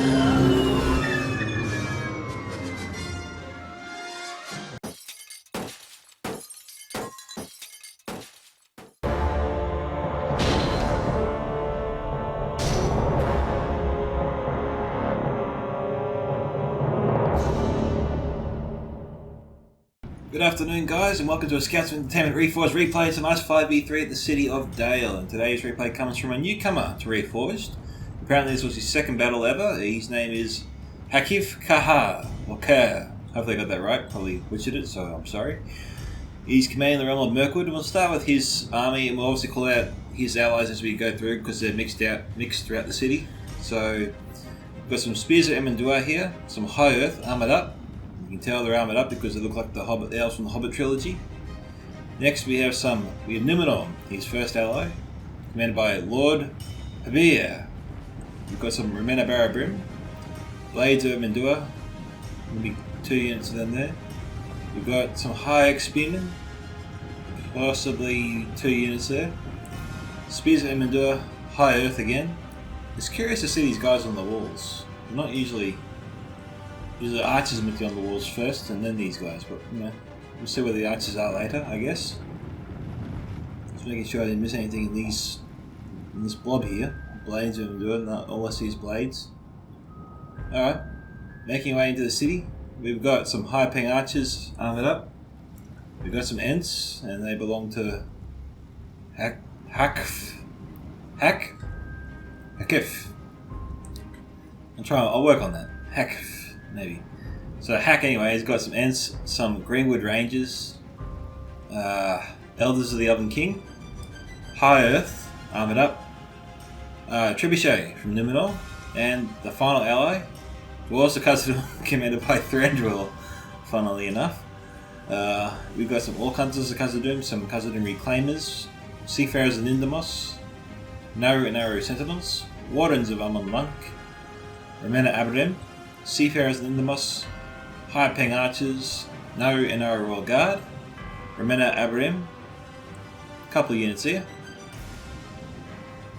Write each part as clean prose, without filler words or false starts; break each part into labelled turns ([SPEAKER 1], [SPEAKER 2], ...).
[SPEAKER 1] Good afternoon, guys, and welcome to a Scouts of Entertainment Reforged replay. Tonight's 5v3 at the city of Dale, and today's replay comes from a newcomer to Reforged. Apparently this was his second battle ever. His name is Hakf or Khair. Hopefully I got that right, probably butchered it, so I'm sorry. He's commanding the realm of Mirkwood, and we'll start with his army, and we'll obviously call out his allies as we go through, because they're mixed throughout the city. So, we've got some Spears of Emendua here, some High Earth, armoured up. You can tell they're armoured up because they look like the Hobbit elves from the Hobbit trilogy. Next we have Numenor, his first ally, commanded by Lord Habir. We've got some Remena Barabrim, Blades of Emendua, maybe 2 units of them there. We've got some High Spearmen, possibly 2 units there. Spears of Emendua, High Earth again. It's curious to see these guys on the walls. They're not usually archers are meant to be on the walls first, and then these guys. But you know, we'll see where the archers are later, I guess. Just making sure I didn't miss anything in this blob here. Blades are doing. All I see is blades. All right, making our way into the city. We've got some high-paying archers armored up. We've got some Ents, and they belong to Hakf. I'll work on that. Hakf. Maybe. So Hack anyway has got some Ents, some Greenwood Rangers, Elders of the Elven King, High Earth, armoured up, Trebuchet from Numenor, and the final ally, Dwarves of Khazad-dûm, commanded by Thranduil, funnily enough. We've got some Orc Hunters of Khazad-dûm, some Khazad-dûm Reclaimers, Seafarers of Nindamos, Naru Sentinels, Wardens of Amon-Monk, Remena Abadim, Seafarers and Nindamos, High-paying Archers, Naru and Naru Royal Guard, Remena Abarim, a couple of units here,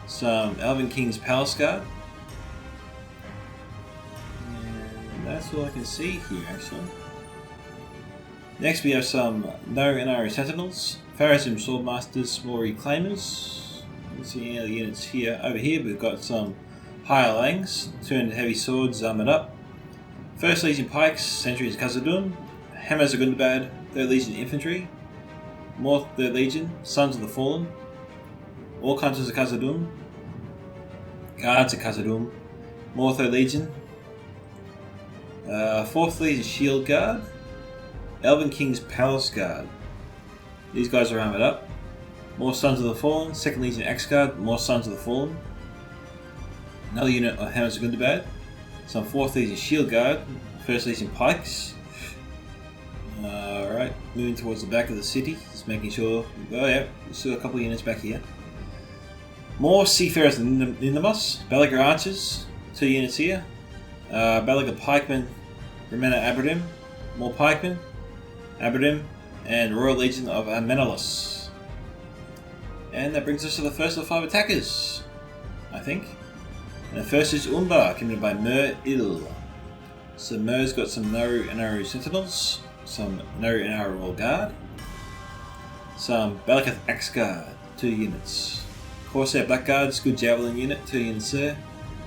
[SPEAKER 1] some Elven King's Palace Guard, and that's all I can see here actually. Next we have some Naru and Naru Sentinels, Pharazim Swordmasters, small Reclaimers. You can see any other units here. Over here we've got some Higher Langs, 200 heavy swords armoured up, 1st Legion Pikes, Sentries of Khazad-dûm, Hammers of Gundabad, 3rd Legion Infantry, more 3rd Legion, Sons of the Fallen, Orc Hunters of Khazad-dûm, Guards of Khazad-dûm, more 3rd Legion, 4th Legion Shield Guard, Elven King's Palace Guard. These guys are armoured up. More Sons of the Fallen, 2nd Legion Axe Guard, more Sons of the Fallen. Another unit of Hammers of Gundabad. Some 4th Legion Shield Guard, 1st Legion Pikes. Alright, moving towards the back of the city, just making sure. Oh yeah, we still got a couple of units back here. More Seafarers and Nindamos, Balaga Archers, 2 units here. Balaga Pikemen, Remena Abadim, more Pikemen, Abadim, and Royal Legion of Amenalos. And that brings us to the first of the 5 attackers, I think. And the first is Umbar, commanded by Mer-Il. So Mer's got some Naru and Naru Sentinels, some Naru and Naru Royal Guard, some Balakath Axe Guard, 2 units. Corsair Blackguards, good Javelin unit, 2 units there.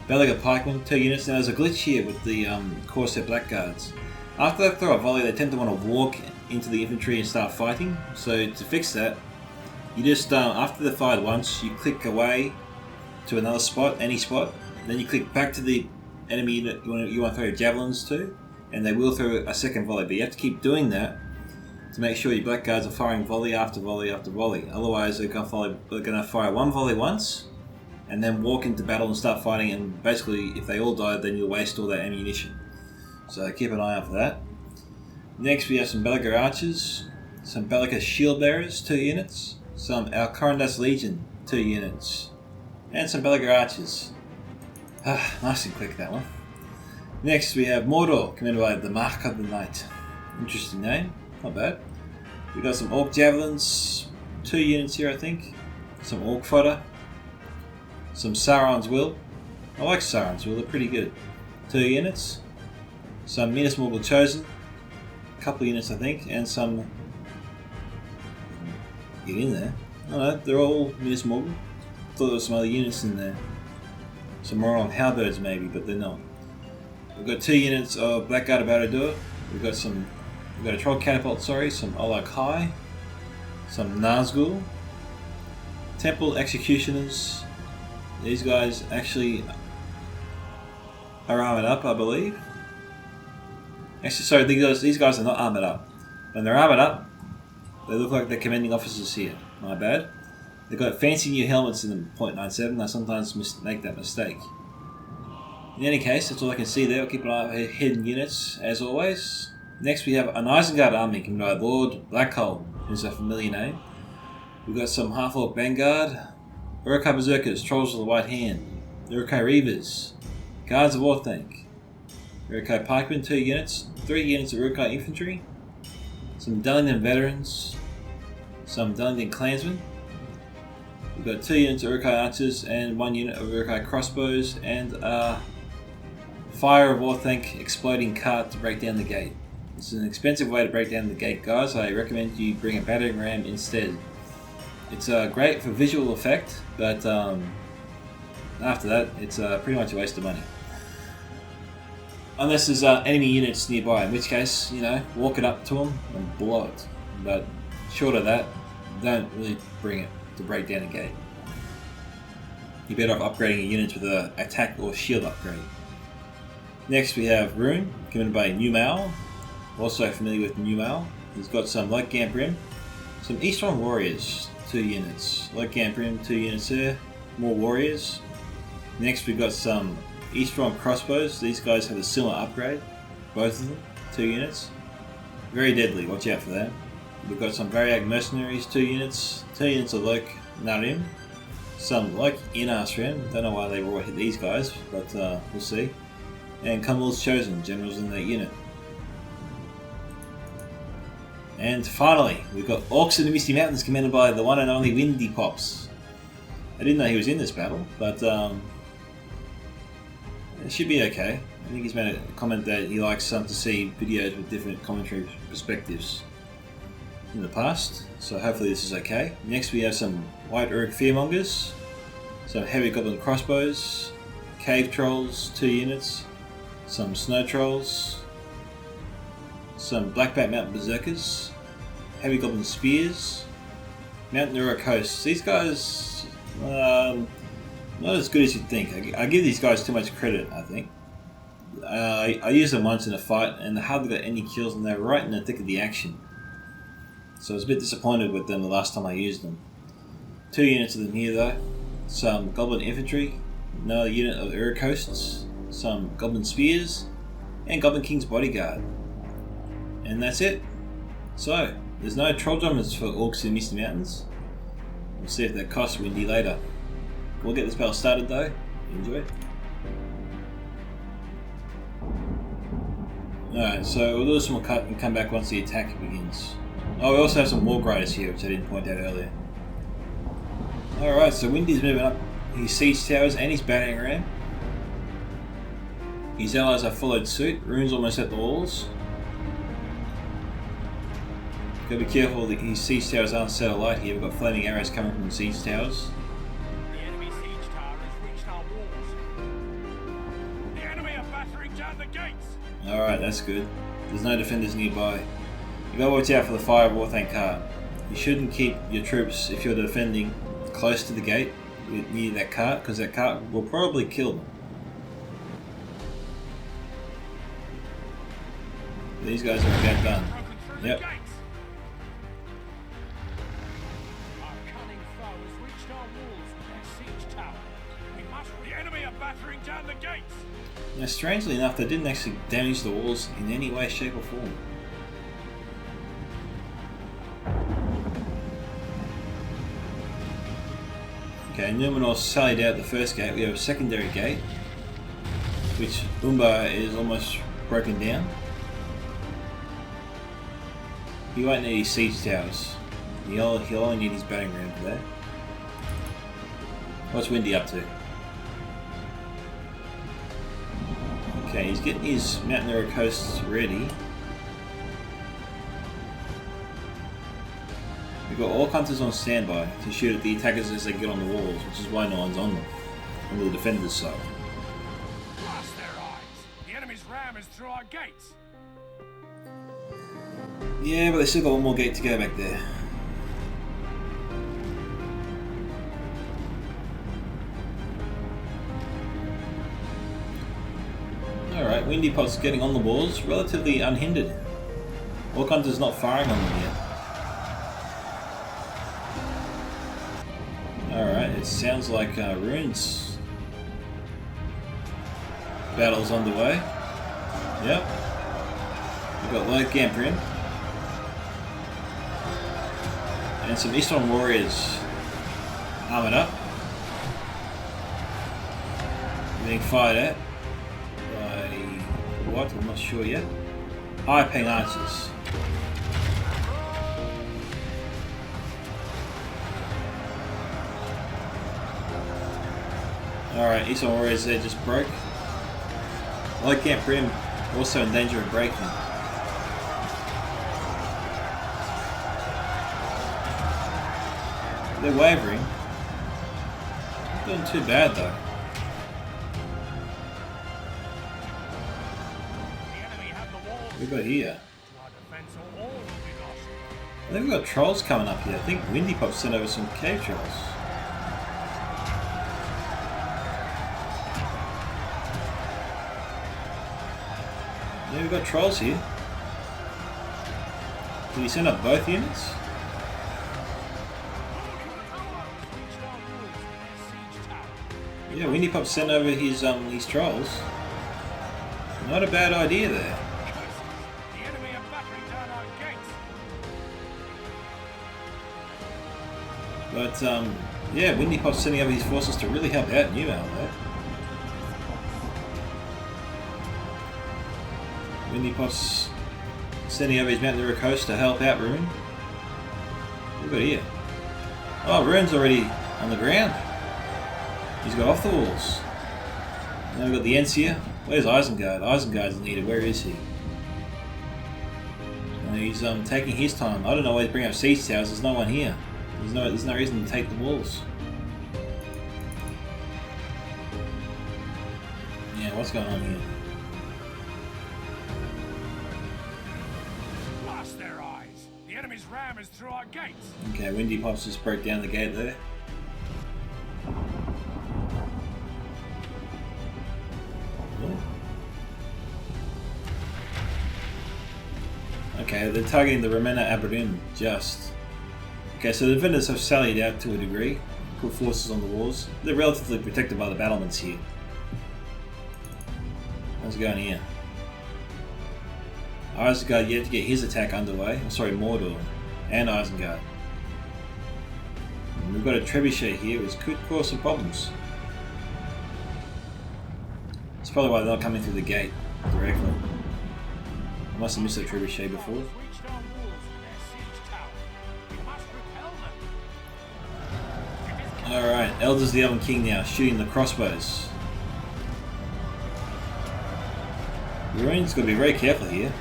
[SPEAKER 1] Balaga Pikemen, 2 units. Now there's a glitch here with the Corsair Blackguards. After they throw a volley, they tend to want to walk into the infantry and start fighting. So to fix that, you just, after they're fired once, you click away to another spot, any spot. Then you click back to the enemy unit you want to throw your javelins to, and they will throw a second volley. But you have to keep doing that to make sure your blackguards are firing volley after volley after volley. Otherwise, they're going to fire one volley once, and then walk into battle and start fighting. And basically, if they all die, then you'll waste all that ammunition. So keep an eye out for that. Next, we have some Balaga Archers, some Balaga Shield Bearers, 2 units, some Alcorandas Legion, 2 units, and some Balaga Archers. Nice and quick, that one. Next we have Mordor, commanded by the Mark of the Night. Interesting name, not bad. We got some Orc Javelins, 2 units here I think. Some Orc Fodder. Some Sauron's Will. I like Sauron's Will, they're pretty good. 2 units. Some Minas Morgul Chosen, a couple of units I think, and some... Get in there. Oh no, they're all Minas Morgul. Thought there was some other units in there. Some more on halberds maybe, but they're not. We've got 2 units of Blackguard of Barad-dûr. We've got a Troll Catapult, sorry, some Ola Kai, some Nazgul, Temple Executioners. These guys actually are armoured up, I believe. Actually, sorry, these guys are not armoured up. When they're armoured up, they look like they're commanding officers here. My bad. They've got fancy new helmets in them, .97. I sometimes make that mistake. In any case, that's all I can see there. I'll keep an eye on hidden units, as always. Next, we have an Isengard army commanded by Lord Blackhole, who's a familiar name. We've got some Half-Orc Vanguard, Uruk-hai Berserkers, Trolls of the White Hand, Uruk-hai Reavers, Guards of Orthanc, Uruk-hai Pikemen, 2 units, 3 units of Uruk-hai Infantry, some Dellington Veterans, some Dellington Clansmen. We've got 2 units of Uruk-hai Archers and 1 unit of Uruk-hai Crossbows and a Fire of Orthanc exploding cart to break down the gate. This is an expensive way to break down the gate, guys. I recommend you bring a battering ram instead. It's great for visual effect, but after that, it's pretty much a waste of money. Unless there's enemy units nearby, in which case, you know, walk it up to them and blow it. But short of that, don't really bring it to break down a gate. You're better off upgrading your units with an attack or shield upgrade. Next we have Rune, commanded by Numal, also familiar with Numal. He's got some Light Gamprim, some Eastron Warriors, 2 units. Light Gamprim, 2 units there, more Warriors. Next we've got some Eastron Crossbows. These guys have a similar upgrade, both of them, 2 units. Very deadly, watch out for them. We've got some Variag Mercenaries, 2 units, 2 units of Loke Narim, some Loke Inasrim, don't know why they all hit these guys, but we'll see. And Cummel's Chosen, generals in that unit. And finally, we've got Orcs in the Misty Mountains commanded by the one and only Windy Pops. I didn't know he was in this battle, but it should be okay. I think he's made a comment that he likes to see videos with different commentary perspectives in the past, so hopefully this is okay. Next we have some White Uruk Fearmongers, some Heavy Goblin Crossbows, Cave Trolls, 2 units, some Snow Trolls, some Blackback Mountain Berserkers, Heavy Goblin Spears, Mountain Uruk Hosts. These guys, not as good as you'd think. I give these guys too much credit, I think. I used them once in a fight and they hardly got any kills and they were right in the thick of the action. So I was a bit disappointed with them the last time I used them. 2 units of them here though. Some Goblin Infantry, another unit of Uruk Hosts, some Goblin Spears, and Goblin King's Bodyguard. And that's it. So, there's no Troll Drummers for Orcs in the Misty Mountains. We'll see if that costs Windy later. We'll get this battle started though. Enjoy it. Alright, so we'll do a small cut and come back once the attack begins. Oh, we also have some War Griders here, which I didn't point out earlier. Alright, so Windy's moving up his siege towers and his battering ram. His allies have followed suit. Rune's almost at the walls. Gotta be careful that his siege towers aren't set alight here. We've got flaming arrows coming from the siege towers.
[SPEAKER 2] The enemy siege tower has reached our walls. The enemy are battering down the gates.
[SPEAKER 1] Alright, that's good. There's no defenders nearby. You gotta watch out for the Fire of Orthanc cart. You shouldn't keep your troops, if you're defending, close to the gate, near that cart, because that cart will probably kill them. These guys are about done. Yep.
[SPEAKER 2] Our cunning foe has reached our walls with their siege tower. The enemy are battering down the gates.
[SPEAKER 1] Now, strangely enough, they didn't actually damage the walls in any way, shape, or form. Okay, Numenor sallied out the first gate. We have a secondary gate, which Umbar is almost broken down. He won't need his siege towers. He'll only need his battering ram for that. What's Windy up to? Okay, he's getting his Mountaineer coasts ready. We've got all hunters on standby to shoot at the attackers as they get on the walls, which is why no one's on them, on the defenders' side.
[SPEAKER 2] Blast their eyes! The enemy's ram is through our gates!
[SPEAKER 1] Yeah, but they still got one more gate to go back there. Alright, Windy Pot's getting on the walls, relatively unhindered. Orc Hunter's not firing on them yet. Alright, it sounds like Rune's battle's underway. Yep. We've got light Gamprian. And some Eastern Warriors armoured up. Being fired at by what? I'm not sure yet. High paying archers. Alright, Eastern Warriors there just broke. Light Camp Rim also in danger of breaking. They're wavering. Not doing too bad though. What have we got here? I think we've got trolls coming up here. I think Windy Pop sent over some cave trolls. Yeah, we've got trolls here. Did he send up both units? Yeah, Windy Pop sent over his trolls. Not a bad idea there. But yeah, Windy Pop's sending over his forces to really help out Newell though. Windy Pop's sending over his Mountaineer coast to help out Rune. What have we got here? Oh, Rune's already on the ground. He's got off the walls. Now we've got the Ents here. Where's Isengard? Isengard's needed. Where is he? He's taking his time. I don't know why he's bringing up siege towers. There's no one here. There's no reason to take the walls. Yeah, what's going on here?
[SPEAKER 2] Blast their eyes! The enemy's ram is through our gates.
[SPEAKER 1] Okay, Windy Pops just broke down the gate there. Okay, they're targeting the Remena Aberdeen just. Okay, so the defenders have sallied out to a degree, put forces on the walls. They're relatively protected by the battlements here. How's it going here? Isengard yet to get his attack underway. I'm sorry, Mordor and Isengard. And we've got a trebuchet here, which could cause some problems. That's probably why they're not coming through the gate directly. I must have missed that trebuchet before. Alright, Elders the Elven King now, shooting the crossbows. Rune's got to be very careful here.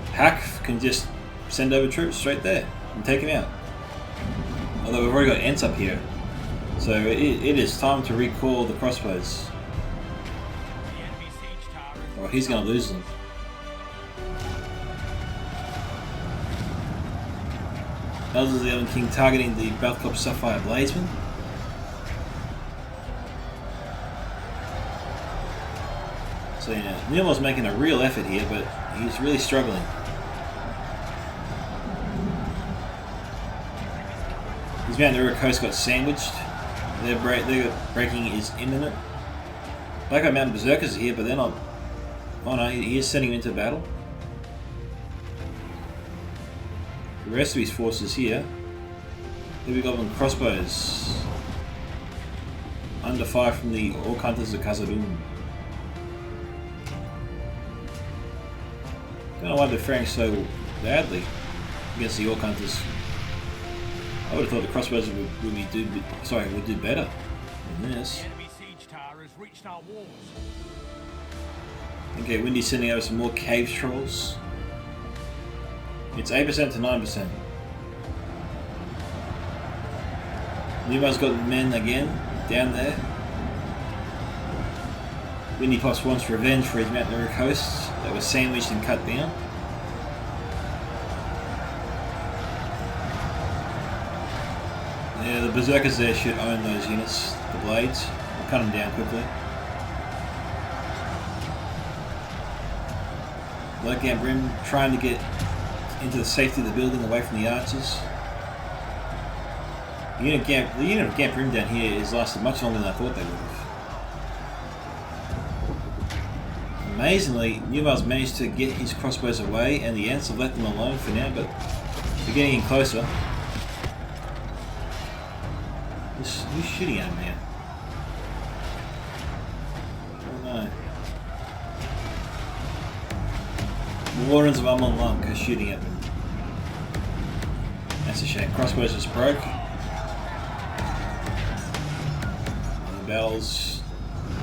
[SPEAKER 1] Hakf can just send over troops straight there and take him out. Although we've already got Ents up here. So it is time to recall the crossbows. Or he's going to lose them. Elders of the Elven King targeting the Balthcop Sapphire Bladesman. So yeah, Neilmore's making a real effort here, but he's really struggling. His Mountaineer coast got sandwiched. Their breaking is imminent. Black Oak Mountain Berserkers are here, but they're not. Oh no, he is sending him into battle. The rest of his forces here. Heavy Goblin crossbows. Under fire from the Orc Hunters of Khazad-dûm. Don't know why they're faring so badly against the Orc Hunters. I would have thought the crossbows would do better than this.
[SPEAKER 2] The enemy siege tower has reached our walls.
[SPEAKER 1] Okay, Windy's sending over some more cave trolls. It's 8% to 9%. Numa's got men again down there. Windy Pops wants revenge for his mountain hosts that were sandwiched and cut down. Yeah, the berserkers there should own those units, the blades. I'll cut them down quickly. Blackout Brim trying to get into the safety of the building away from the archers. The unit of Gamp Brim down here has lasted much longer than I thought they would have. Amazingly, Nuval's managed to get his crossbows away and the ants have left them alone for now, but they're getting in closer. Who's shooting at him now? Oh no. The Wardens of Amon Lunk are shooting at them. That's a shame. Crossbows just broke. The battle's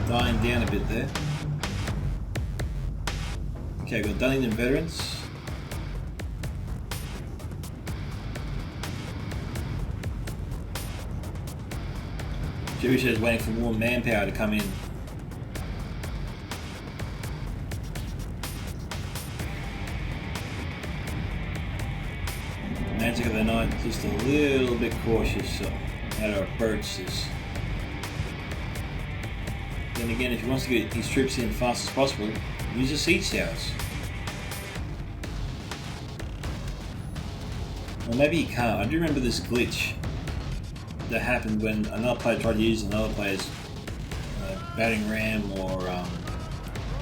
[SPEAKER 1] dying down a bit there. Okay, we've got Dunnington veterans. Jewish is waiting for more manpower to come in. Magic of the Night just a little bit cautious of how to approach this. Then again, if he wants to get his troops in as fast as possible, use the siege towers. Well, maybe he can't. I do remember this glitch that happened when another player tried to use another player's battering ram or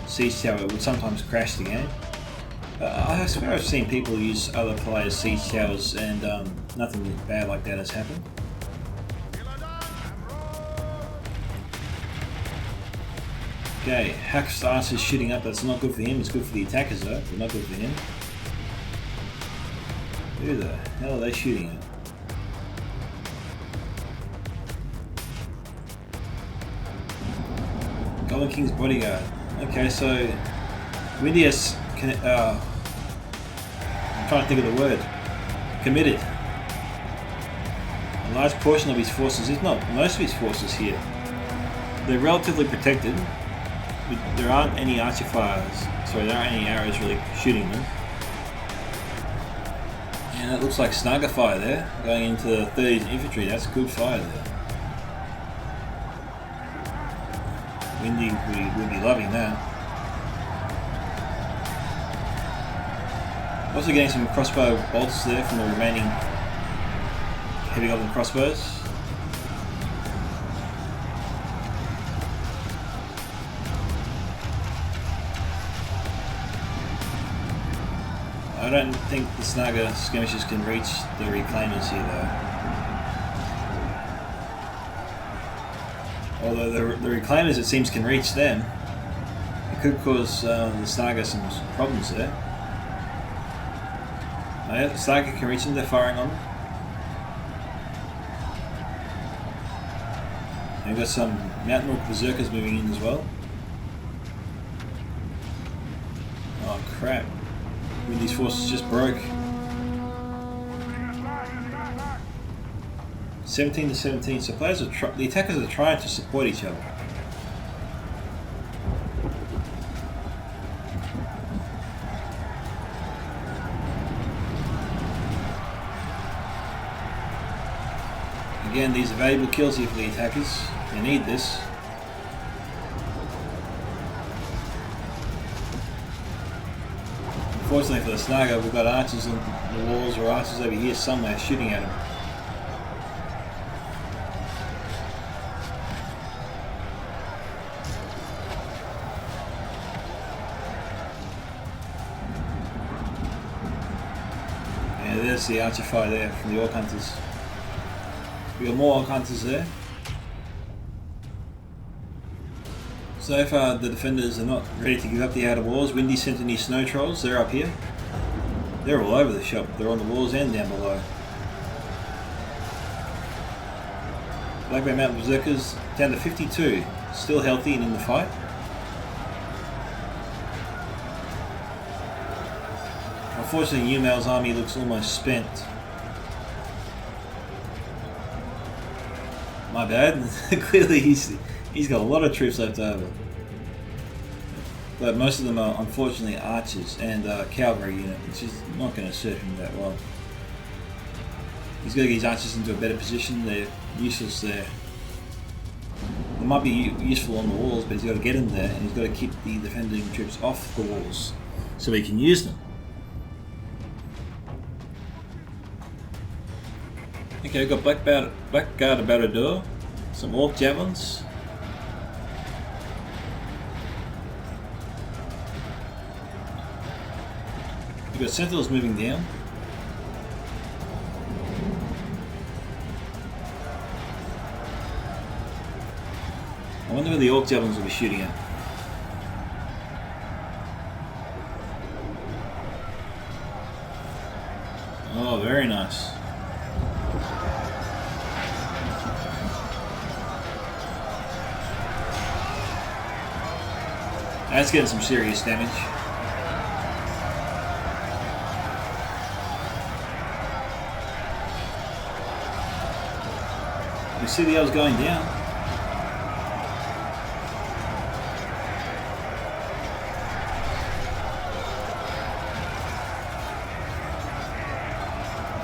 [SPEAKER 1] siege tower. It would sometimes crash the game. I swear I've seen people use other players' siege towers and nothing bad like that has happened. Okay, Hakf's arse is shooting up. That's not good for him. It's good for the attackers though, but not good for him. Who the hell are they shooting at? Golden King's bodyguard. Okay, so Windius I'm trying to think of the word. Committed. A large portion of his forces, if not most of his forces here, they're relatively protected. There aren't any archer fires, sorry, there aren't any arrows really shooting them. And it looks like Snagger fire there, going into 30s infantry. That's good fire there. Windy would be loving that. Also getting some crossbow bolts there from the remaining heavy goblin crossbows. I don't think the Snagger skirmishers can reach the reclaimers here though. Although the reclaimers it seems can reach them. It could cause the Snagger some problems there. Oh, yeah, the Snagger can reach them, they're firing on them. And we've got some Mountain Orc Berserkers moving in as well. Oh crap. These forces just broke. 17 to 17. So players are the attackers are trying to support each other. Again, these are valuable kills here for the attackers. They need this. Unfortunately for the Snagger, we've got archers on the walls or archers over here somewhere shooting at him. Yeah, there's the archer fire there from the Orc Hunters. We got more Orc Hunters there. So far the defenders are not ready to give up the outer walls. Windy sent any snow trolls, they're up here. They're all over the shop, they're on the walls and down below. Black Bear Mountain Berserkers down to 52, still healthy and in the fight. Unfortunately, Yumao's army looks almost spent. My bad. Clearly, he's got a lot of troops left over. But most of them are unfortunately archers and cavalry unit, which is not going to serve him that well. He's got to get his archers into a better position. They're useless there. They might be useful on the walls, but he's got to get them there, and he's got to keep the defending troops off the walls so he can use them. Okay, we've got Blackguard Barad-dûr, some Orc Javelins. We've got Sentinels moving down. I wonder where the Orc Javelins will be shooting at. Oh, very nice. That's getting some serious damage. You see the others going down.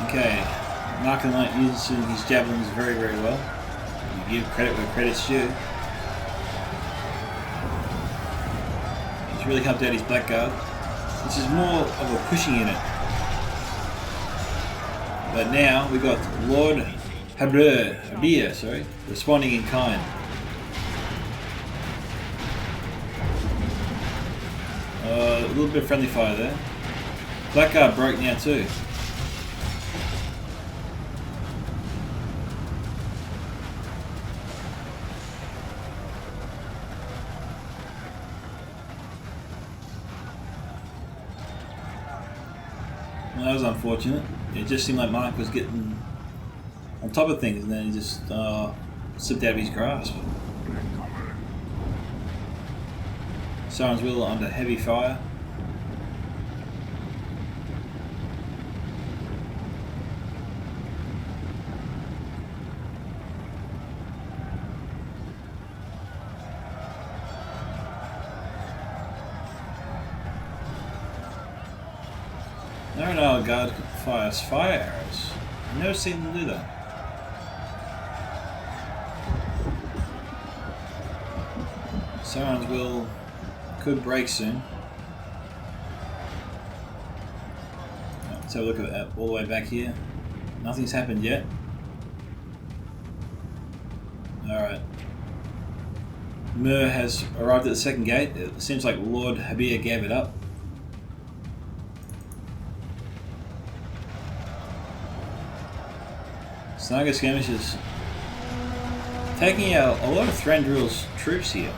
[SPEAKER 1] Okay, Mark Knight using his javelins very, very well. You give credit where credit's due. He's really helped out his Blackguard. This is more of a pushing unit. But now we've got Lord Habir, responding in kind. A little bit of friendly fire there. Blackguard broke now too. Well, that was unfortunate. It just seemed like Mark was getting on top of things, and then he just slipped out of his grasp. Siren's Wheel under heavy fire. No, guard fires fire arrows. I've never seen them do that. Siren's Wheel could break soon. Let's have a look at that all the way back here. Nothing's happened yet. Alright. Myr has arrived at the second gate. It seems like Lord Habir gave it up. Snaga skirmishers taking out a lot of Thranduil's troops here.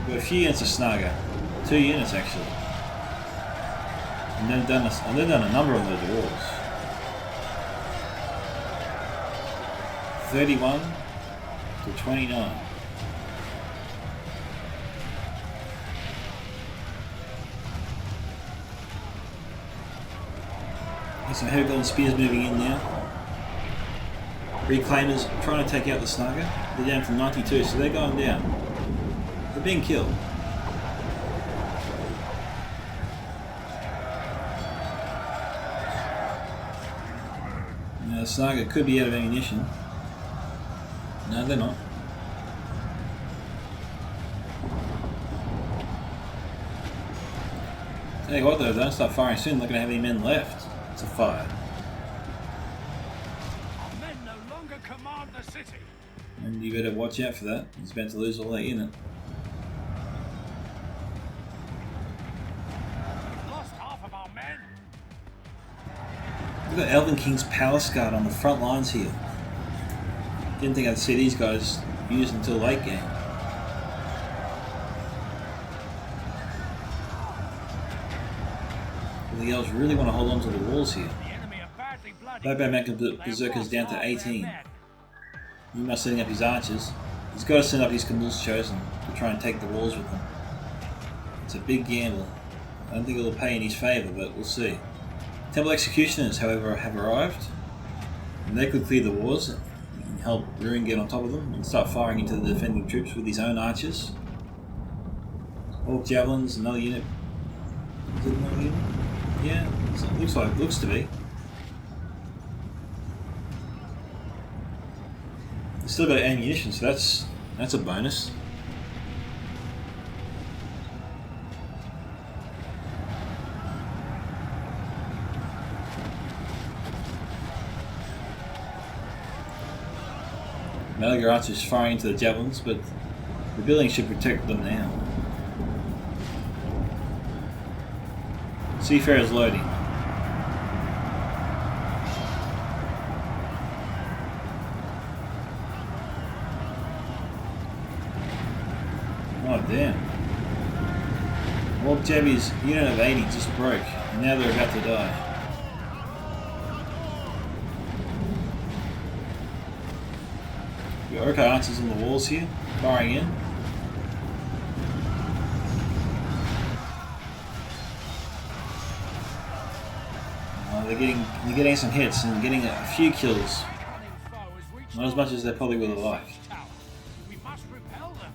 [SPEAKER 1] We've got a few units of Snaga, 2 units actually, and they've done a number of those walls. 31 to 29. Some heavy golden spears moving in now. Reclaimers trying to take out the Snaga. They're down from 92, so they're going down. They're being killed. Now the Snaga could be out of ammunition. No, they're not. Tell you what though, if they don't start firing soon, they're not going to have any men left to fire.
[SPEAKER 2] Our men no longer command the city.
[SPEAKER 1] And you better watch out for that. He's about to lose all that unit.
[SPEAKER 2] We've lost half of our men.
[SPEAKER 1] We've got Elven King's Palace Guard on the front lines here. Didn't think I'd see these guys used until late game. The elves really want to hold on to the walls here.
[SPEAKER 2] The enemy are badly bloody.
[SPEAKER 1] Barbarian Berserker's down to 18. Yuma's setting up his archers. He's got to send up his Camul's Chosen to try and take the walls with him. It's a big gamble. I don't think it'll pay in his favour, but we'll see. Temple Executioners, however, have arrived. And they could clear the walls and help Ruin get on top of them and start firing into the defending troops with his own archers. Orc Javelins, another unit. Is it another unit? Yeah, it looks to be. It's still got ammunition, so that's a bonus. Malaga archers firing into the javelins, but the building should protect them now. Seafarers loading. Oh damn. Orc Jabby's unit of 80 just broke, and now they're about to die. Orca archers on the walls here, firing in. They're getting some hits and getting a few kills. Not as much as they probably would have liked.
[SPEAKER 2] We must repel them.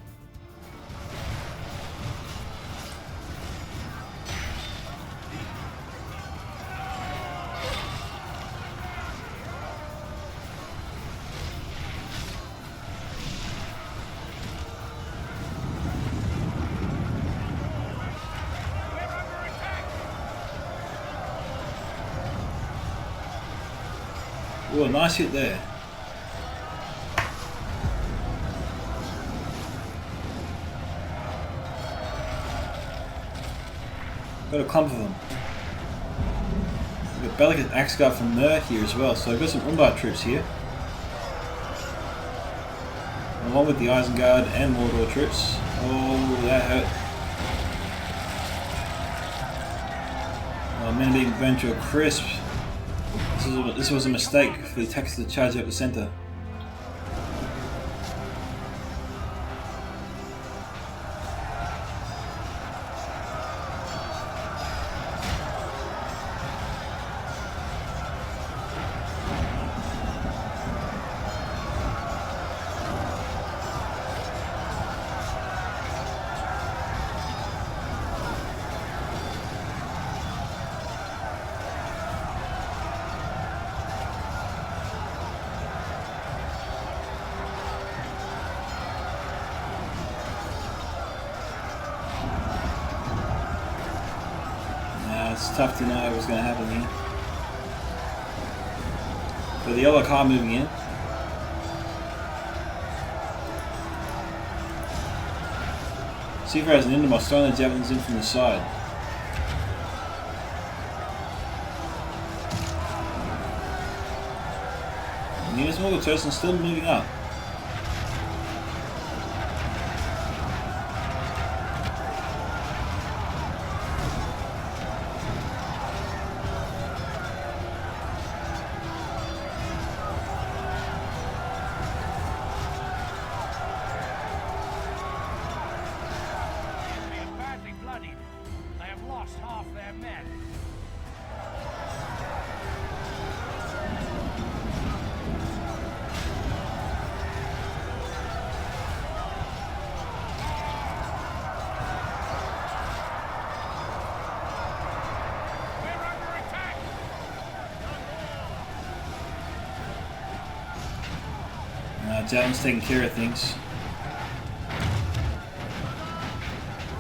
[SPEAKER 1] Ooh, a nice hit there. Got a clump of them. We've got Bellicate Axe Guard from Mer here as well, so I've got some Umbar troops here. Along with the Isengard and Mordor troops. Oh, that hurt. Oh, men are being burned to a crisp. This was a mistake for the attacks to charge up the centre. It's tough to know what's going to happen here. But the yellow car moving in. Seafarers and Indomos throwing the javelins in from the side. And Units Morgul still moving up. Jalen's taking care of things.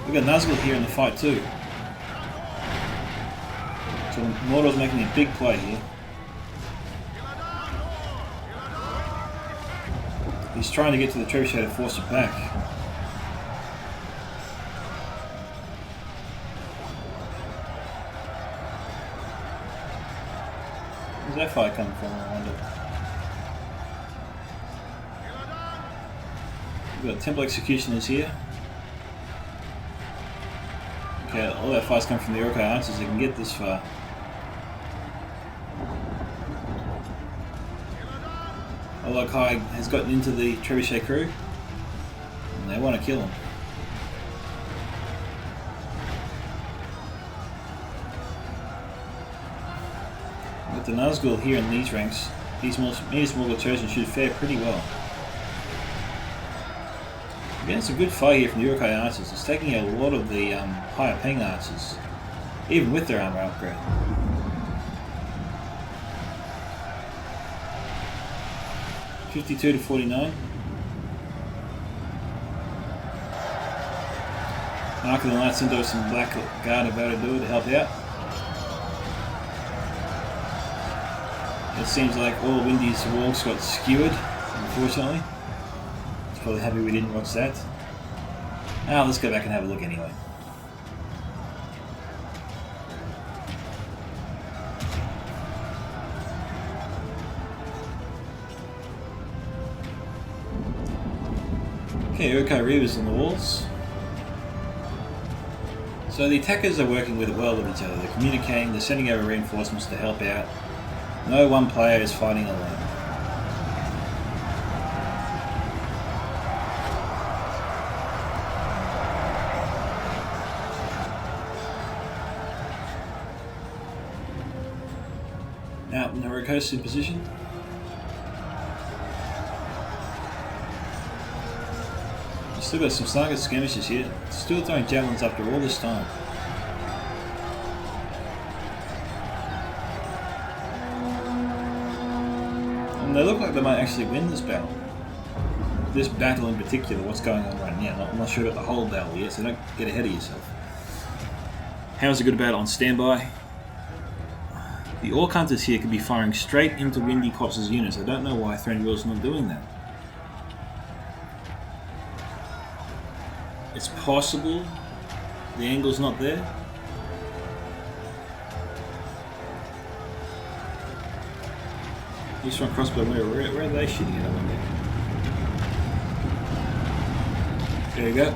[SPEAKER 1] We've got Nazgul here in the fight too. So Mordor's making a big play here. He's trying to get to the trebuchet to force it back. Where's that fight coming from, I wonder? We've got Temple Executioners here. Okay, all that fight's coming from the Orca archers that can get this far. Khair has gotten into the trebuchet crew and they want to kill him. the Nazgul here in these ranks, these Morgul Trojans should fare pretty well. Again, it's a good fight here from the Uruk-hai archers. It's taking a lot of the higher paying archers, even with their armor upgrade. $52 to $49. Mark of the Knights into some Black Guard about to do it to help out. It seems like all Windy's walls got skewered, unfortunately. He's probably happy we didn't watch that. Let's go back and have a look anyway. Okay, Uruk-hai Reavers on the walls. So the attackers are working well with each other. They're communicating, they're sending over reinforcements to help out. No one player is fighting alone. Out in the Recon in position. Still got some target skirmishes here. Still throwing javelins after all this time. And they look like they might actually win this battle. This battle in particular, what's going on right now. I'm not sure about the whole battle yet, so don't get ahead of yourself. How's a good battle on standby? The Orc Hunters here could be firing straight into Windy Pops' units. I don't know why Thranduil's not doing that. It's possible the angle's not there. These front crossbow, where are they shooting at? I wonder. There you go.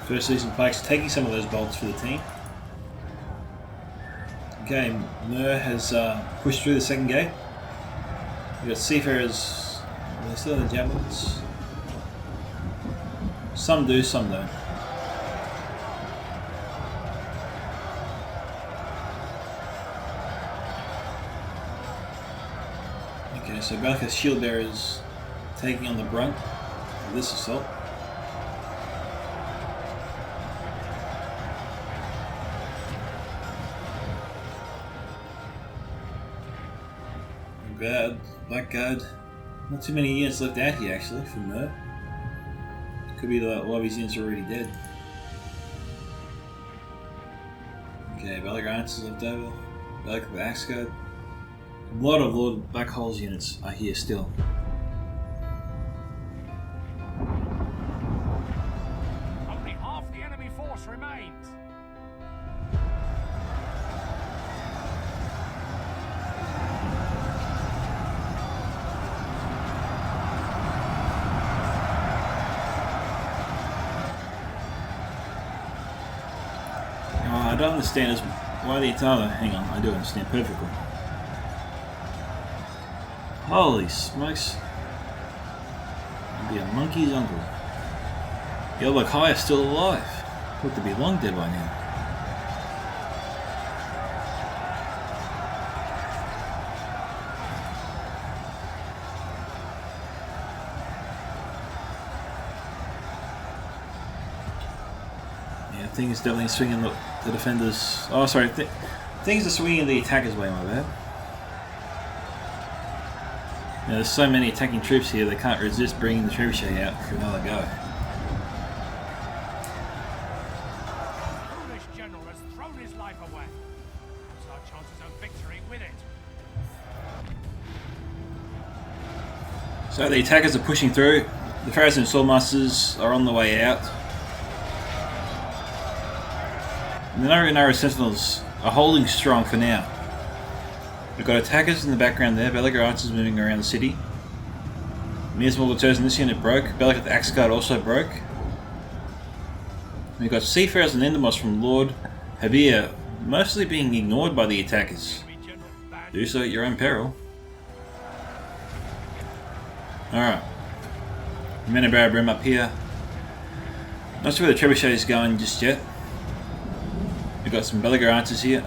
[SPEAKER 1] First season players taking some of those bolts for the team. Okay, Mer has pushed through the second gate. We've got Seafarers. They're still in the javelins. Some do, some don't. Okay, so both the shield bearers taking on the brunt of this assault. Blackguard. Not too many units left out here actually from Mer. Could be that a lot of his units are already dead. Okay, Belgrants left over. Belg of Axguard. A lot of Lord Black Hole's units are here still.
[SPEAKER 2] Only half the enemy force remains.
[SPEAKER 1] I don't understand why the entire. Hang on, I do understand perfectly. Holy smokes! I'd be a monkey's uncle. The old Khair is still alive. Look to be long dead by now. Yeah, things definitely swinging the defenders. Oh, sorry. Things are swinging the attackers' way, my bad. You know, there's so many attacking troops here, they can't resist bringing the trebuchet out for another go.
[SPEAKER 2] The foolish general has thrown his life away. That's our chances of victory with it.
[SPEAKER 1] So the attackers are pushing through. The Pharaohs and Swordmasters are on the way out. And the Narrow Sentinels are holding strong for now. We've got attackers in the background there, Belagar archers moving around the city. Mir's Morgul in this unit broke, Belak the Axe Guard also broke. We've got seafarers and endermoss from Lord Habir mostly being ignored by the attackers. Do so at your own peril. Alright. Men of Barabrim up here. Not sure where the trebuchet is going just yet. We've got some Belagar archers here.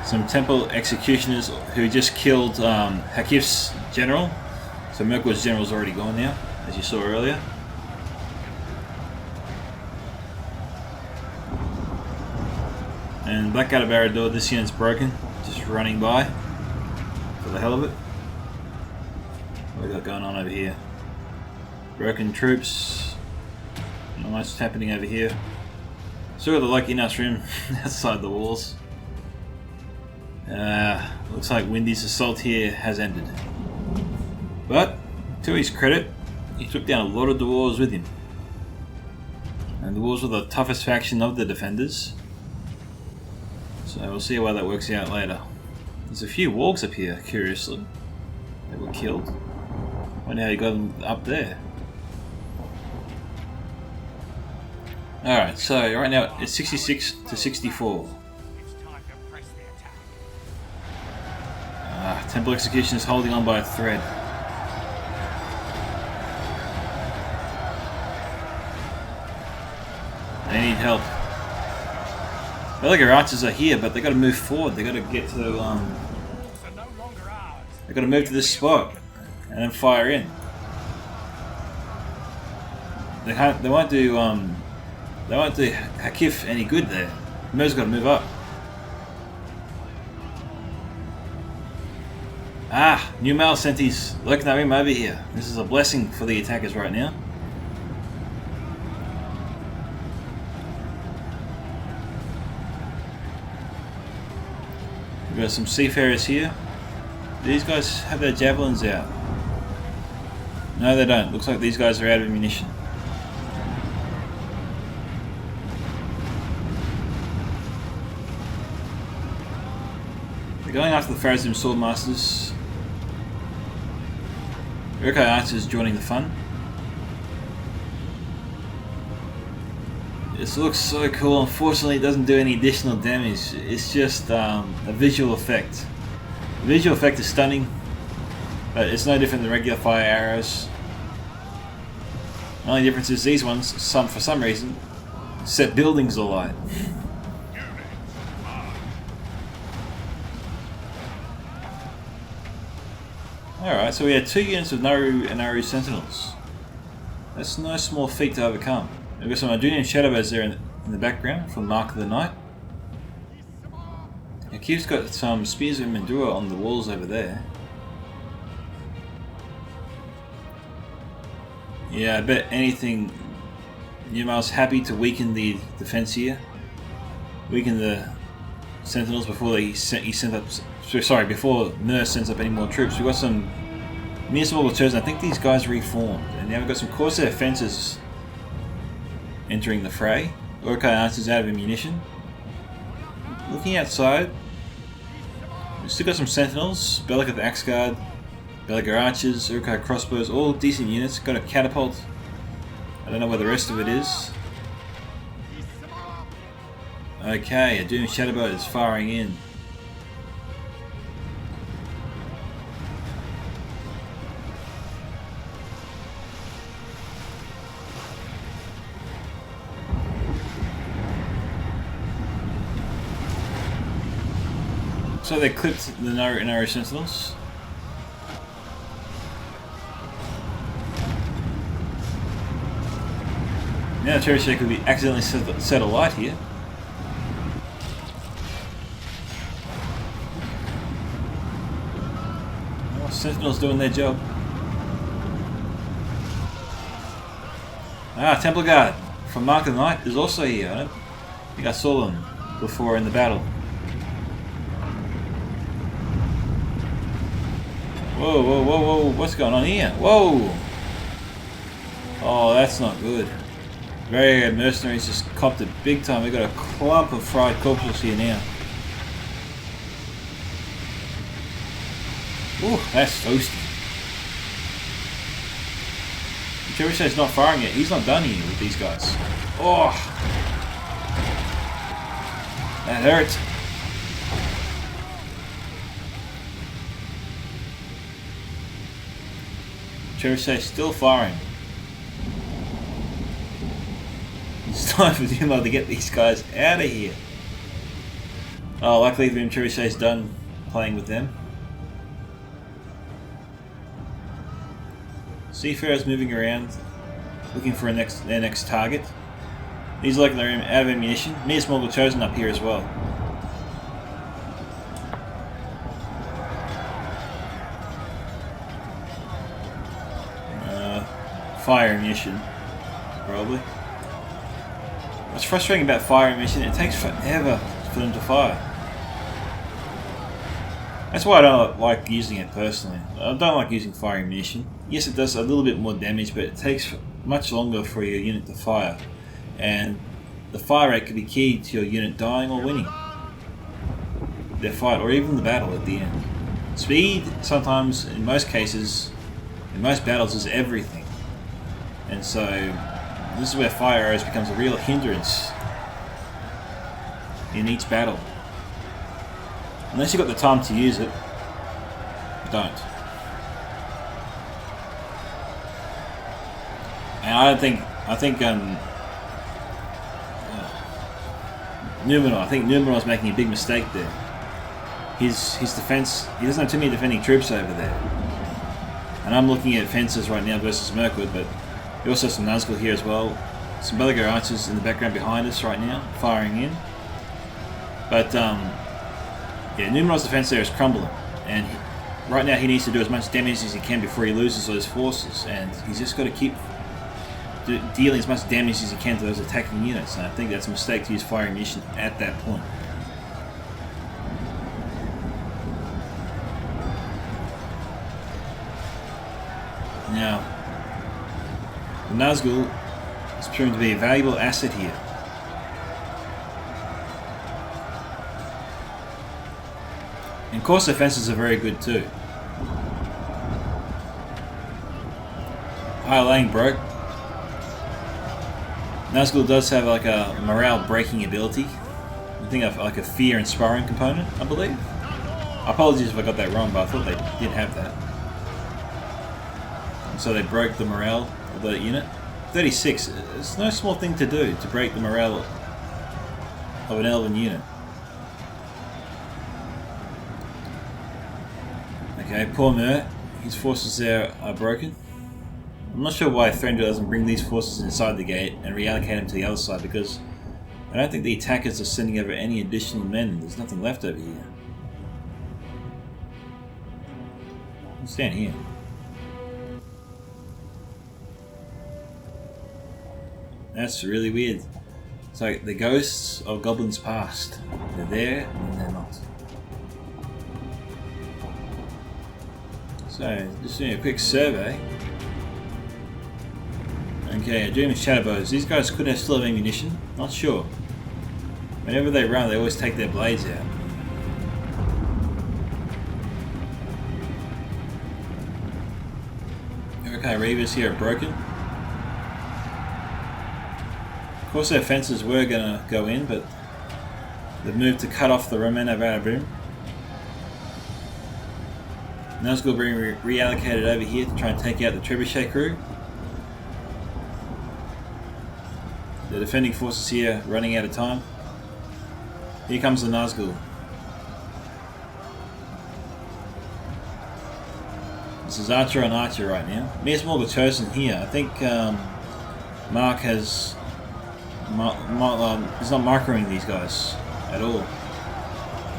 [SPEAKER 1] Some temple executioners who just killed Hakf's general. So Mirkwood's general's already gone now, as you saw earlier. And Blackguard of Arador, this unit's broken. Just running by. For the hell of it. What we got going on over here? Broken troops. Not much happening over here. Sort of the lucky in room outside the walls. Looks like Windy's assault here has ended. But, to his credit, he took down a lot of dwarves with him. And the dwarves were the toughest faction of the defenders. So we'll see how that works out later. There's a few wargs up here, curiously. They were killed. Wonder how he got them up there. Alright, so right now it's 66 to 64. Temple Execution is holding on by a thread. They need help. Belagar archers are here, but they got to move forward. They got to get to they got to move to this spot and then fire in. They can't. They won't do Hakf any good there. Mer's got to move up. Ah, new male senties lurking at him over here. This is a blessing for the attackers right now. We've got some seafarers here. These guys have their javelins out. No, they don't. Looks like these guys are out of ammunition. They're going after the Farazim Swordmasters. Recon archers joining the fun. This looks so cool. Unfortunately, it doesn't do any additional damage. It's just a visual effect. The visual effect is stunning, but it's no different than regular fire arrows. The only difference is these ones, for some reason, set buildings alight. Alright, so we had 2 units of Naru and Naru Sentinels. That's no small feat to overcome. We've got some Ardunian Shadowbows there in the background from Mark of the Night. Hakf's got some Spears of Mandura on the walls over there. Yeah, I bet anything Numal's happy to weaken the defense here. Weaken the Sentinels before before Mer sends up any more troops. We've got some municipal returns. I think these guys reformed. And now we've got some Corsair fences entering the fray. Urkai archers out of ammunition. Looking outside, we've still got some Sentinels, Bellic of the Axe Guard, Belagar archers, Urkai crossbows, all decent units. Got a catapult. I don't know where the rest of it is. Okay, a Doom Shadowbow is firing in. So they clipped the Naru Sentinels. Now the Cherry could be accidentally set alight here. Oh, Sentinels doing their job. Ah, Temple Guard from Mark of the Night is also here. I don't think I saw them before in the battle. Whoa, whoa, whoa, whoa, what's going on here? Whoa! Oh, that's not good. Very mercenaries just copped it big time. We've got a clump of fried corpses here now. Ooh, that's toasty. Trebuchet's not firing yet. He's not done here with these guys. Oh! That hurt. Trebuchet's still firing. It's time for Numar to get these guys out of here. Oh, luckily for him, Trebuchet's done playing with them. Seafarers moving around, looking for their next target. These are like they're out of ammunition. Mir Smoggle chosen up here as well. Fire ammunition, probably. What's frustrating about fire ammunition, it takes forever for them to fire. That's why I don't like using it personally. I don't like using fire ammunition. Yes, it does a little bit more damage, but it takes much longer for your unit to fire. And the fire rate could be key to your unit dying or winning their fight, or even the battle at the end. Speed, sometimes, in most cases, in most battles, is everything. And so, this is where fire arrows becomes a real hindrance in each battle. Unless you've got the time to use it, don't. And I think Numenor's making a big mistake there. His defense, he doesn't have too many defending troops over there. And I'm looking at fences right now versus Mirkwood, but we also have some Nazgul here as well. Some Belagar archers in the background behind us right now, firing in. But yeah, Numenor's defense there is crumbling, and right now he needs to do as much damage as he can before he loses those forces, and he's just got to keep dealing as much damage as he can to those attacking units, and I think that's a mistake to use fire ammunition at that point. Now, the Nazgul is proving to be a valuable asset here. And course defenses are very good too. High laying broke. Nazgul does have like a morale breaking ability. I think like a fear inspiring component, I believe. Apologies if I got that wrong, but I thought they did have that. And so they broke the morale of the unit. 36, it's no small thing to do, to break the morale of an elven unit. Okay, poor Mer, his forces there are broken. I'm not sure why Threndur doesn't bring these forces inside the gate and reallocate them to the other side, because I don't think the attackers are sending over any additional men. There's nothing left over here. I'll stand here. That's really weird. It's like the ghosts of goblins past. They're there and they're not. So, just doing a quick survey. Okay, Doom Shadowbows. These guys could have still have ammunition. Not sure. Whenever they run, they always take their blades out. Okay, Reavers here are broken. Of course, their fences were going to go in, but they've moved to cut off the remnant of Erebor. Nazgul being reallocated over here to try and take out the Trebuchet crew. The defending forces here running out of time. Here comes the Nazgul. This is Archer on Archer right now. Mir Smoggle chosen here. I think Mark has... he's not markering these guys at all.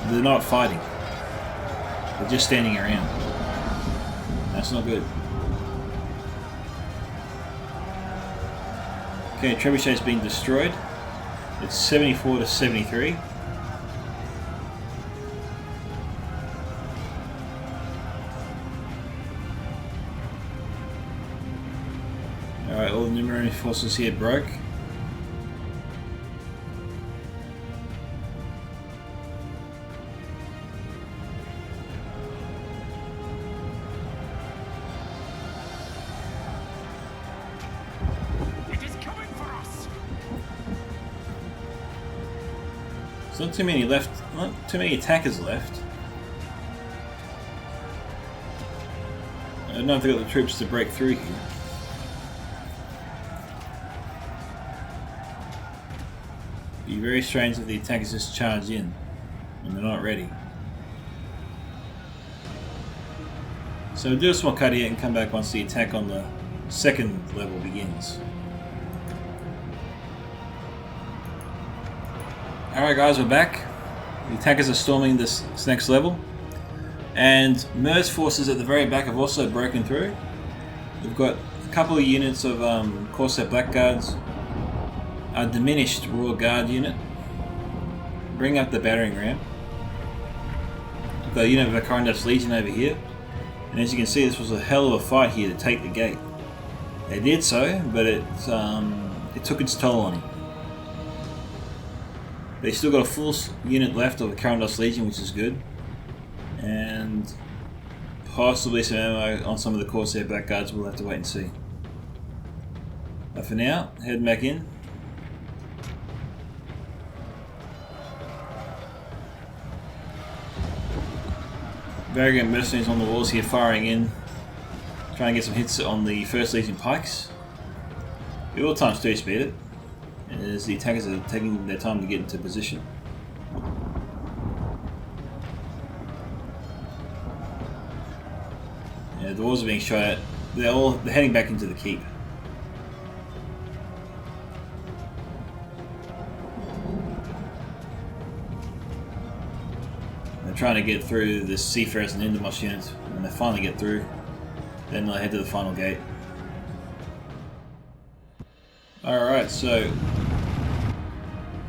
[SPEAKER 1] They're not fighting. They're just standing around. That's not good. Okay, Trebuchet's been destroyed. It's 74 to 73. Alright, all the Numeran forces here broke. not too many left. Not too many attackers left. I don't know if they've got the troops to break through here. It'd be very strange if the attackers just charge in and they're not ready. So we'll do a small cut here and come back once the attack on the second level begins. Alright guys, we're back. The attackers are storming this next level. And Mer's forces at the very back have also broken through. We've got a couple of units of Corsair Blackguards, a diminished Royal Guard unit. Bring up the battering ram. We've got a unit of the Khair Legion over here. And as you can see, this was a hell of a fight here to take the gate. They did so, but it took its toll on him. They still got a full unit left of the Khair Legion, which is good. And possibly some ammo on some of the Corsair Blackguards. We'll have to wait and see. But for now, heading back in. Variant mercenaries on the walls here, firing in, trying to get some hits on the First Legion pikes. We will times 2 speed it, as the attackers are taking their time to get into position. Yeah, the walls are being shot at. They're heading back into the keep. They're trying to get through the Seafarers and Indermost units. When they finally get through, then they'll head to the final gate. Alright, so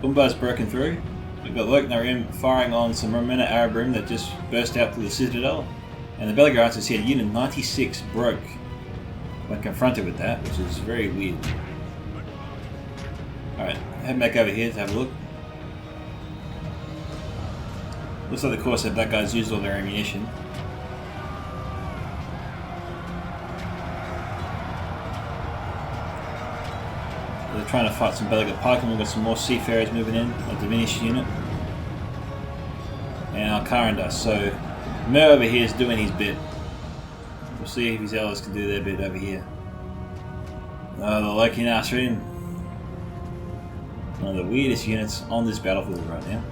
[SPEAKER 1] Umbar's broken through. We've got Loknarim firing on some Romana Arabrim that just burst out to the Citadel. And the Belagar Archers here, Unit 96 broke when confronted with that, which is very weird. Alright, head back over here to have a look. Looks like the Corsair Blackguards used all their ammunition. They're trying to fight some Belagar Pike, and we've got some more Seafarers moving in, a diminished unit. And our Khair. So Mer over here is doing his bit. We'll see if his allies can do their bit over here. Oh, the Loki Nasrin. One of the weirdest units on this battlefield right now.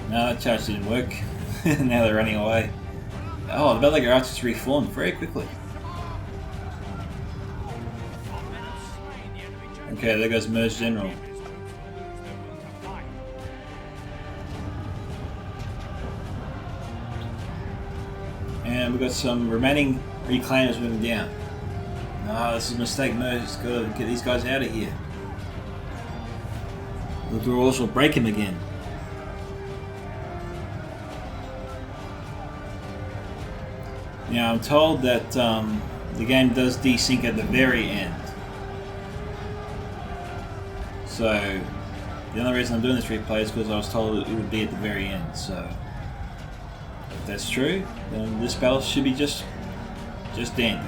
[SPEAKER 1] No, that charge didn't work. Now they're running away. Oh, the Belagar Archers reformed very quickly. Okay, there goes Mer's General. And we've got some remaining reclaimers moving down. No, this is a mistake. Mer's got to get these guys out of here. The doors will break him again. Now I'm told that the game does desync at the very end. So the only reason I'm doing this replay is because I was told it would be at the very end. So if that's true, then this battle should be just dandy.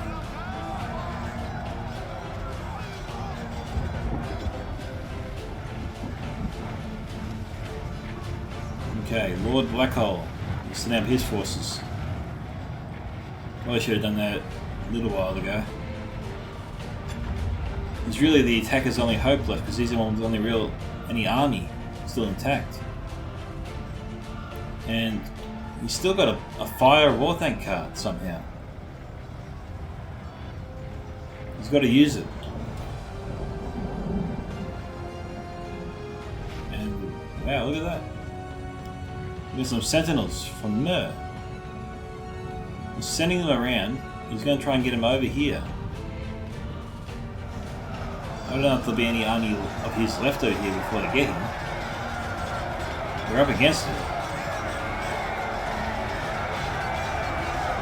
[SPEAKER 1] Okay, Lord Blackhole. He's sending out his forces. Probably should have done that a little while ago. It's really the attacker's only hope left, because he's the one with any army still intact. And he's still got a fire war tank card somehow. He's got to use it. And wow, look at that. There's some sentinels from Mer. He's sending them around. He's going to try and get him over here. I don't know if there'll be any army of his left over here before they get him. We're up against it.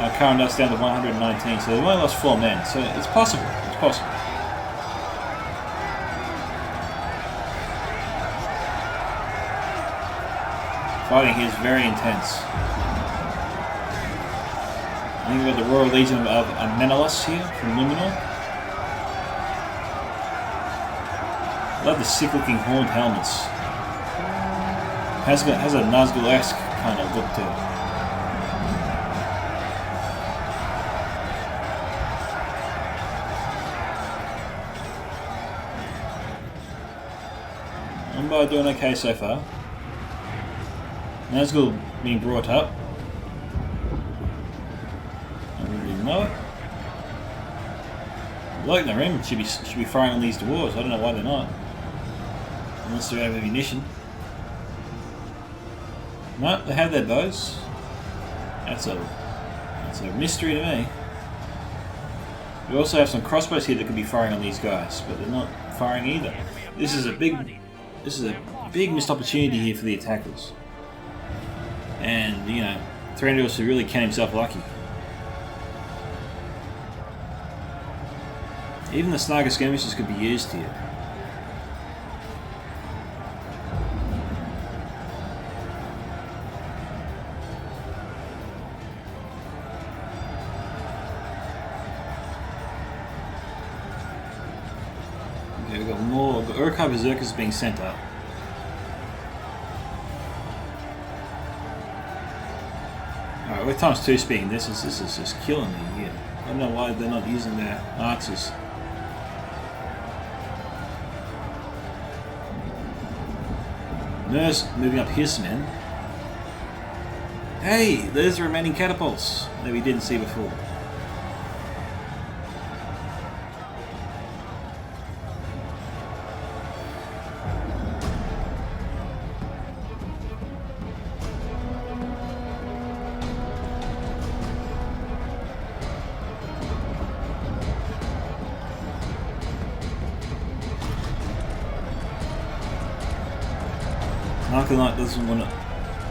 [SPEAKER 1] Our current dust down to 119, so they've only lost 4 men. So it's possible. It's It's possible. Fighting here is very intense. I think we've got the Royal Legion of Menelaus here from Luminor. I love the sick-looking horned helmets. Has a Nazgul-esque kind of look to it. I'm doing okay so far. Nazgul being brought up. I don't really know it. Like the rim should be firing on these dwarves. I don't know why they're not. Unless they're out of ammunition. No, they have their bows. That's a mystery to me. We also have some crossbows here that could be firing on these guys, but they're not firing either. This is a big missed opportunity here for the attackers. And, you know, Thranduil should really count himself lucky. Even the Snarger skirmishes could be used here. Okay, we've got more. The Uruk-hai Berserkers being sent up. Alright, we're times 2 speeding. This is just killing me here. I don't know why they're not using their archers. Nurse moving up his men. Hey, there's the remaining catapults that we didn't see before. Knight doesn't want to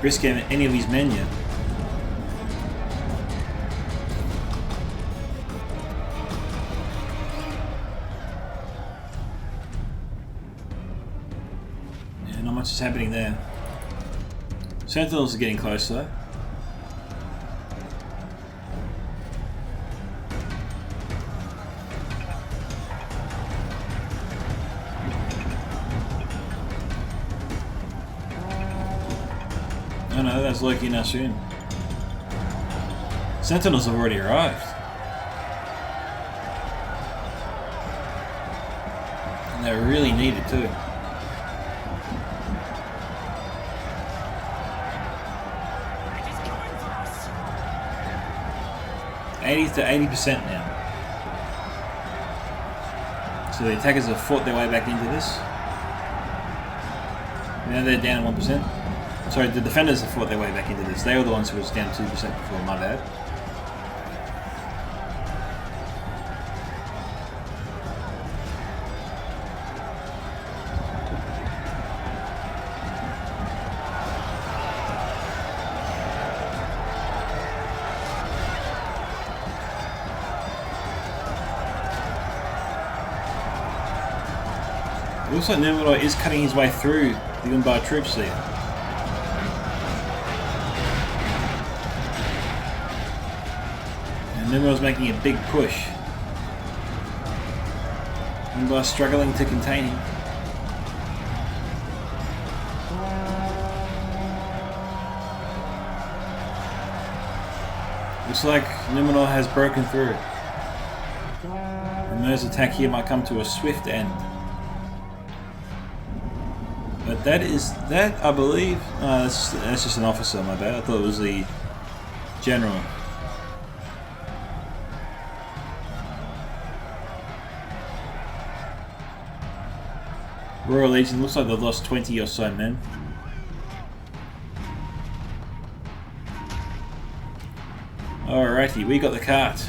[SPEAKER 1] risk any of his men yet. Yeah, not much is happening there. Sentinels are getting close though. Oh no, that's Loki now soon. Sentinels have already arrived. And they're really needed too. $80 to 80% now. So the attackers have fought their way back into this. Now they're down 1%. Sorry, the defenders have fought their way back into this. They were the ones who was down 2% before, my bad. It looks like Numenor is cutting his way through the Umbar troops there. Numenor's making a big push. Umbar struggling to contain him. Looks like Numenor has broken through. And Numenor's attack here might come to a swift end. But that I believe. That's just an officer, my bad. I thought it was the general. Royal Legion looks like they've lost 20 or so men. Alrighty, we got the cart.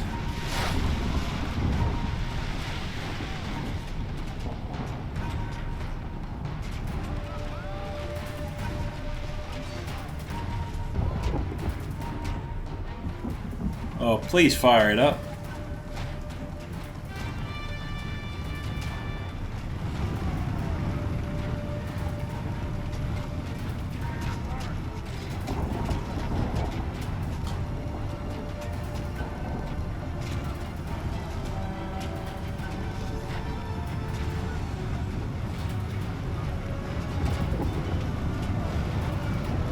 [SPEAKER 1] Oh, please fire it up.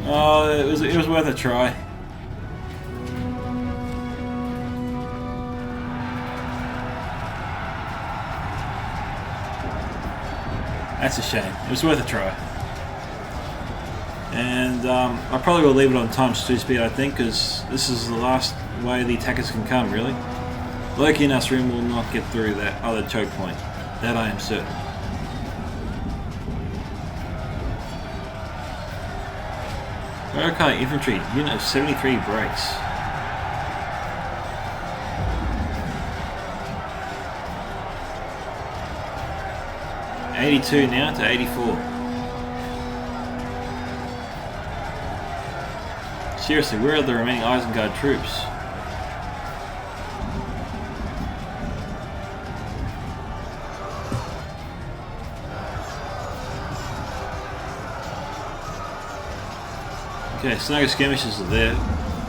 [SPEAKER 1] Oh, it was worth a try. That's a shame. It was worth a try. And I probably will leave it on times 2 speed, I think, because this is the last way the attackers can come, really. Loki and Nasrim will not get through that other choke point. That I am certain. Recon Infantry, unit of 73 brakes. $82 now to 84. Seriously, where are the remaining Isengard troops? Okay, snugger skirmishes are there.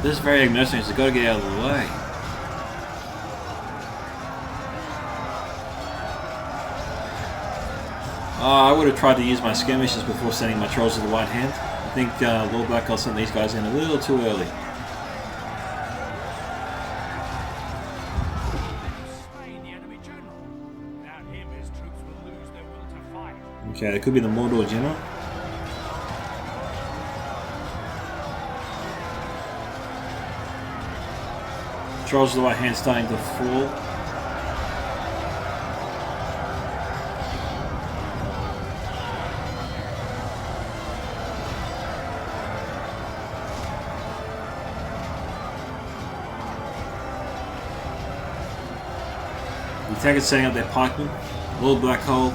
[SPEAKER 1] There's very mercenaries, they've got to get out of the way. I would have tried to use my skirmishes before sending my trolls to the White Hand. I think Lord Blackwell sent these guys in a little too early. Okay, it could be the Mordor General. Trolls of the White Hand starting to fall. The attackers setting up their pikemen. Lord Blackhole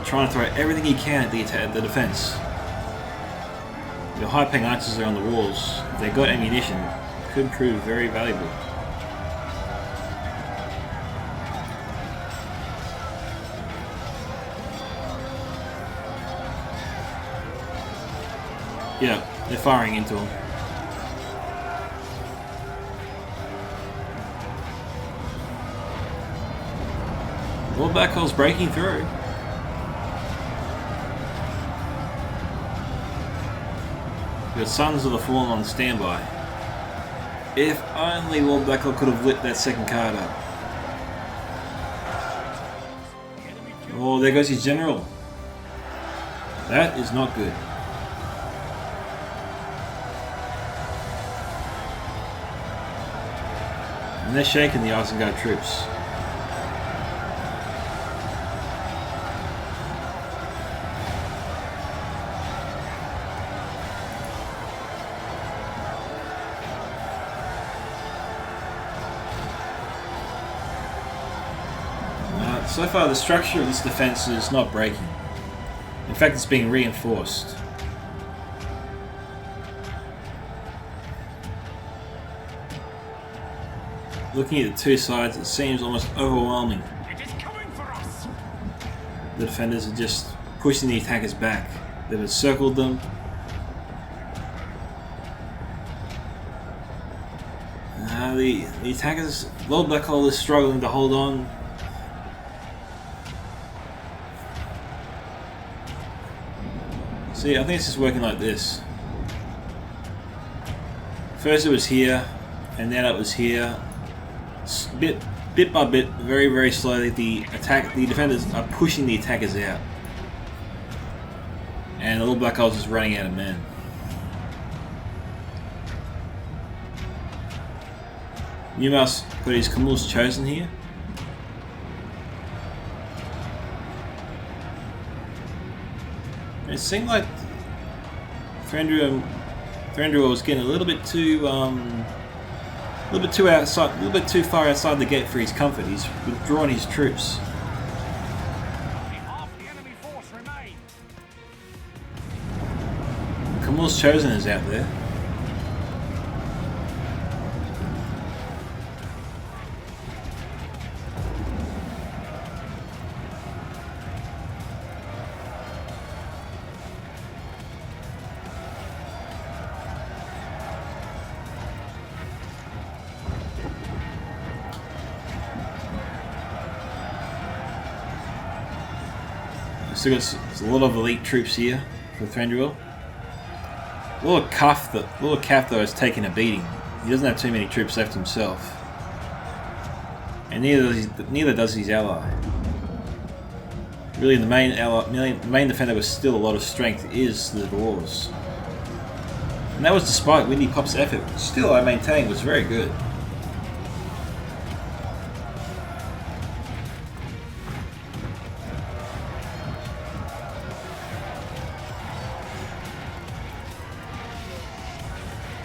[SPEAKER 1] trying to throw everything he can at the defense. Your high-paying archers are on the walls. If they've got ammunition, could prove very valuable. Yeah, they're firing into him. Lord Blackhole's breaking through. Your Sons of the Fallen on standby. If only Lord Blackhole could have lit that second card up. Oh, there goes his general. That is not good. And they're shaking the Isengard troops. So far, the structure of this defense is not breaking. In fact, it's being reinforced. Looking at the two sides, it seems almost overwhelming.
[SPEAKER 2] It is coming for us.
[SPEAKER 1] The defenders are just pushing the attackers back. They've encircled them. The attackers, Lord Blackhole is struggling to hold on. See, I think it's just working like this. First it was here, and then it was here. Bit by bit, very, very slowly, the defenders are pushing the attackers out. And the Lord Blackhole's just running out of men. Newmouse got his Camul's Chosen here. It seemed like Thranduil was getting a little bit too far outside the gate for his comfort. He's withdrawn his troops.
[SPEAKER 2] Half the enemy force remain.
[SPEAKER 1] Camul's Chosen is out there. Still got a lot of elite troops here for Thranduil. Lord Khaf though has taken a beating. He doesn't have too many troops left himself, and neither does his ally. Really, the main defender with still a lot of strength is the dwarves, and that was despite Windy Pop's effort. Still, I maintain, was very good.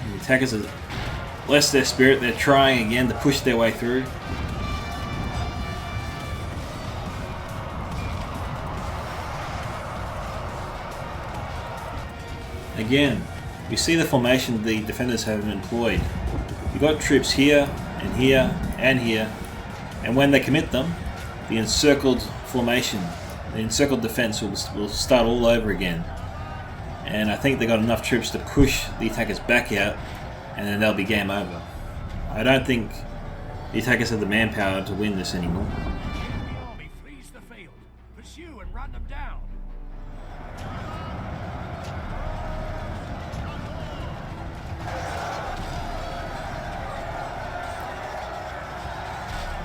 [SPEAKER 1] The attackers have lost their spirit. They're trying again to push their way through. Again, we see the formation the defenders have employed. You've got troops here, and here, and here, and when they commit them, the encircled formation, the encircled defense will start all over again. And I think they got enough troops to push the attackers back out, and then they'll be game over. I don't think the attackers have the manpower to win this anymore.
[SPEAKER 2] The army flees the field. Pursue and run them down.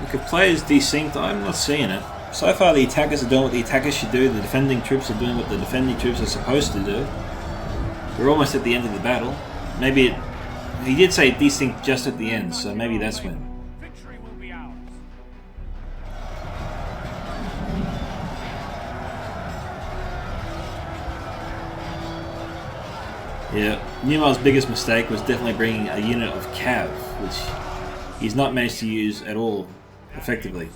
[SPEAKER 1] Look, if play is desynced, I'm not seeing it. So far the attackers are doing what the attackers should do, the defending troops are doing what the defending troops are supposed to do. We're almost at the end of the battle. Maybe it... He did say desync just at the end, so maybe that's when.
[SPEAKER 2] Victory will be ours.
[SPEAKER 1] Yeah, Numar's biggest mistake was definitely bringing a unit of cav, which he's not managed to use at all effectively.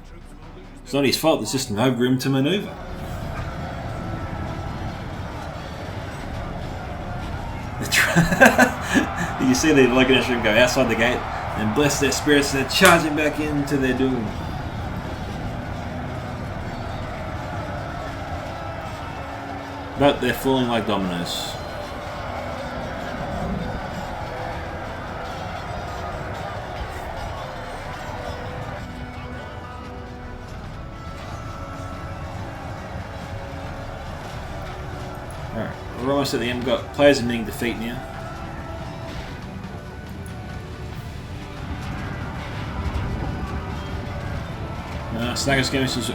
[SPEAKER 1] It's not his fault, there's just no room to maneuver. You see the Locomotion go outside the gate and bless their spirits, they're charging back into their doom. But they're falling like dominoes. Alright, we're almost at the end. We've got players admitting defeat now. Snagger skirmishes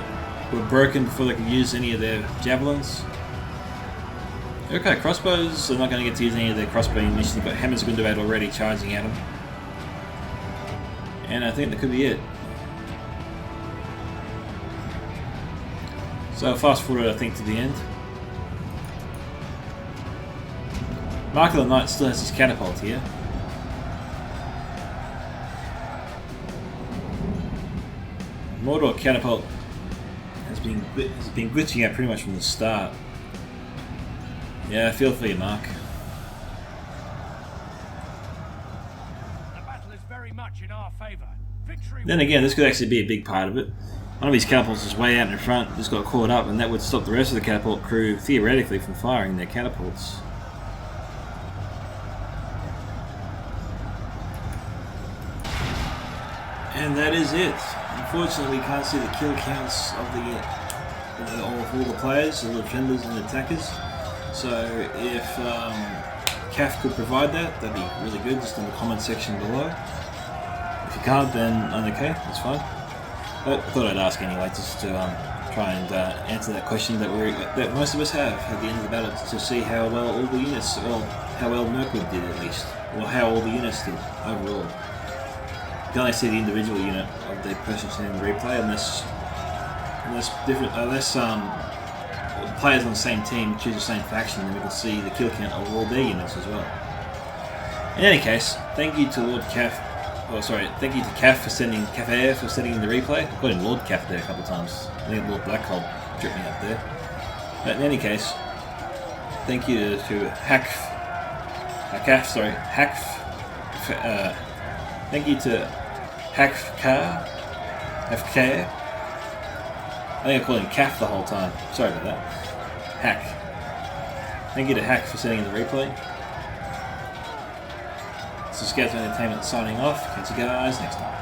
[SPEAKER 1] were broken before they could use any of their javelins. Okay, crossbows are not going to get to use any of their crossbow ammunition. They've got hammers of Gundabad already charging at them. And I think that could be it. So fast forward, I think, to the end. Mark of the Knight still has his catapult here. Mordor catapult has been glitching out pretty much from the start. Yeah, I feel for you, Mark.
[SPEAKER 2] The battle is very much in our favor. Victory.
[SPEAKER 1] Then again, this could actually be a big part of it. One of his catapults is way out in front, just got caught up, and that would stop the rest of the catapult crew, theoretically, from firing their catapults. And that is it. Unfortunately, we can't see the kill counts of all the players, the defenders and the attackers. So if Khaf could provide that, that'd be really good, just in the comment section below. If you can't, then okay, that's fine. But I thought I'd ask anyway, just to try and answer that question that most of us have at the end of the battle, to see how well all the units, how well Mirkwood did at least, or how all the units did overall. You can only see the individual unit of the person sitting in the replay, unless players on the same team choose the same faction, then we can see the kill count of all their units as well. In any case, thank you to Lord Khaf. Oh, sorry, thank you to Khair for sending in the replay. I called him Lord Khaf there a couple of times. I think Lord Blackhold tripped me up there. But in any case, thank you to Hakf. Thank you to Khair. I think I called him Khaf the whole time. Sorry about that. Hack. Thank you to Hack for sending in the replay. This is Scouts of Entertainment signing off. Catch you guys next time.